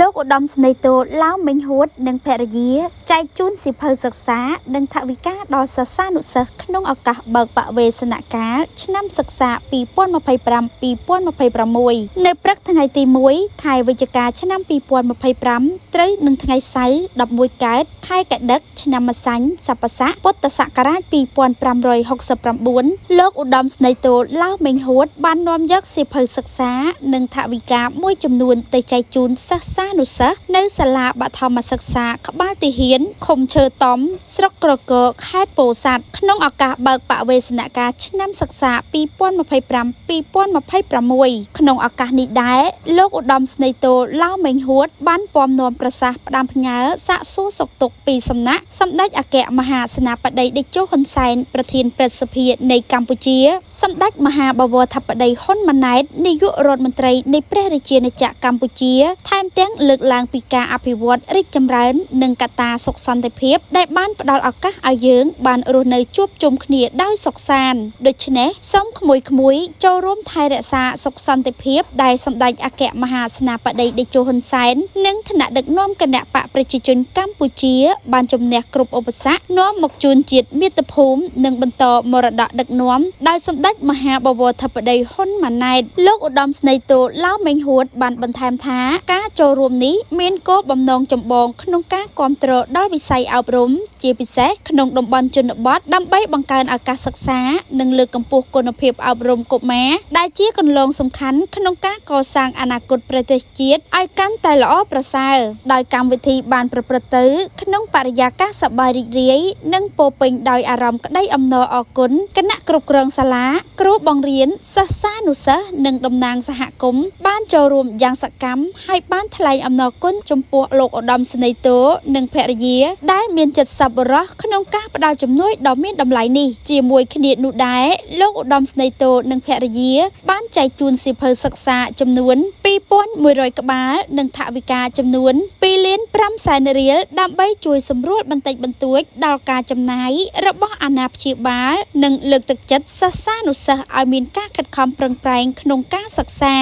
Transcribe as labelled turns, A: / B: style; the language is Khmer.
A: លោកឧត្តមស្នេហ៍តូឡាវមិញហួតនិងភរិយាចែកជូនសិភៅសិក្សានិងថវិកាដល់សិស្សានុសិស្សក្នុងឱកាសបើកបវេសនកាលឆ្នាំសិក្សា2025-2026នៅព្រឹកថ្ងៃទី1ខែវិច្ឆិកាឆ្នាំ2025ត្រូវនឹងថ្ងៃសៅរ៍11កើតខែកដឹកឆ្នាំម្សាញ់សប្បស័កពុទ្ធសករាជ2569លោកឧត្តមស្នេហ៍តូឡាវមិញហួតបាននាំយកសិភៅសិក្សានិងថវិកាមួយចំនួនទៅចែកជូនសិស្សានុសិស្សនៅសាលាបឋមសិក្សាក្បាលទាហានឃុំឈើតំស្រុកក្រគរខេត្តពោធិ៍សាត់ក្នុងឱកាសបើកបវេសនកាលឆ្នាំសិក្សា2025-2026ក្នុងឱកាសនេះដែរលោកឧត្តមស្នេហ៍តូឡាវមិញហួតបានពំនាំប្រសាសន៍ផ្ដាំផ្ញើសាកសួរសុខទុក្ខពីសំណាក់សម្ដេចអគ្គមហាសេនាបតីតេជោហ៊ុនសែនប្រធានព្រឹទ្ធសភានៃកម្ពុជាសម្ដេចមហាបវរធិបតីហ៊ុនម៉ាណែតនាយករដ្ឋមន្ត្រីនៃព្រះរាជាណាចក្រកម្ពុជាថែមទាំងលើកឡើងពីការអភិវឌ្ឍរីកចម្រើននិងកត្តាសុខសន្តិភាពដែលបានផ្ដល់ឱកាសឲ្យយើងបានរស់នៅជួបជុំគ្នាដោយសុខសាន្តដូច្នេះសូមក្មួយចូលរួមថែរក្សាសុខសន្តិភាពដែលសម្ដេចអគ្គមហាសេនាបតីតេជោហ៊ុនសែននិងថ្នាក់ដឹកនាំគណៈបកប្រជាជនកម្ពុជាបានជំនះគ្រប់ឧបសគ្គនាំមកជូនជាតិមាតុភូមិនិងបន្តមរតកដឹកនាំដោយសម្ដេចមហាបវរធិបតីហ៊ុនម៉ាណែតលោកឧត្តមស្នេហ៍តូឡាវមិញហួតបានបន្ថែមថាការចូលរួមនេះមានគោលបំណងចម្បងក្នុងការគាំទ្រដល់វិស័យអប់រំជាពិសេសក្នុងតំបន់ជនបទដើម្បីបង្កើនឱកាសសិក្សានិងលើកកម្ពស់គុណភាពអប់រំកុមារដែលជាគន្លងសំខាន់ក្នុងការកសាងអនាគតប្រទេសជាតិឲ្យកាន់តែល្អប្រសើរដោយកម្មវិធីបានប្រព្រឹត្តទៅក្នុងបរិយាកាសសប្បាយរីករាយនិងពោរពេញដោយអារម្មណ៍ក្តីអំណរអគុណគណៈគ្រប់គ្រងសាលាគ្រូបង្រៀនសិស្សានុសិស្សនិងតំណាងសហគមន៍បានចូលរួមយ៉ាងសកម្មហើយបានថ្លែងអំណរគុណចំពោះលោកឧត្តមស្នេហ៍តូនិងភរិយាដែលមានចិត្តសប្បុរសក្នុងការផ្ដល់ជំនួយដ៏មានតម្លៃនេះជាមួយគ្នានោះដែរលោកឧត្តមស្នេហ៍តូនិងភរិយាបានចែកជូនសិភៅសិក្សាចំនួន2100ក្បាលនិងថវិកាចំនួន2,500,000រៀលដើម្បីជួយសម្រួលបន្តិចបន្តួចដល់ការចំណាយរបស់អាណាព្យាបាលនិងលើកទឹកចិត្តសិស្សានុសិស្សឲ្យមានការខិតខំប្រឹងប្រែងក្នុងការសិក្សា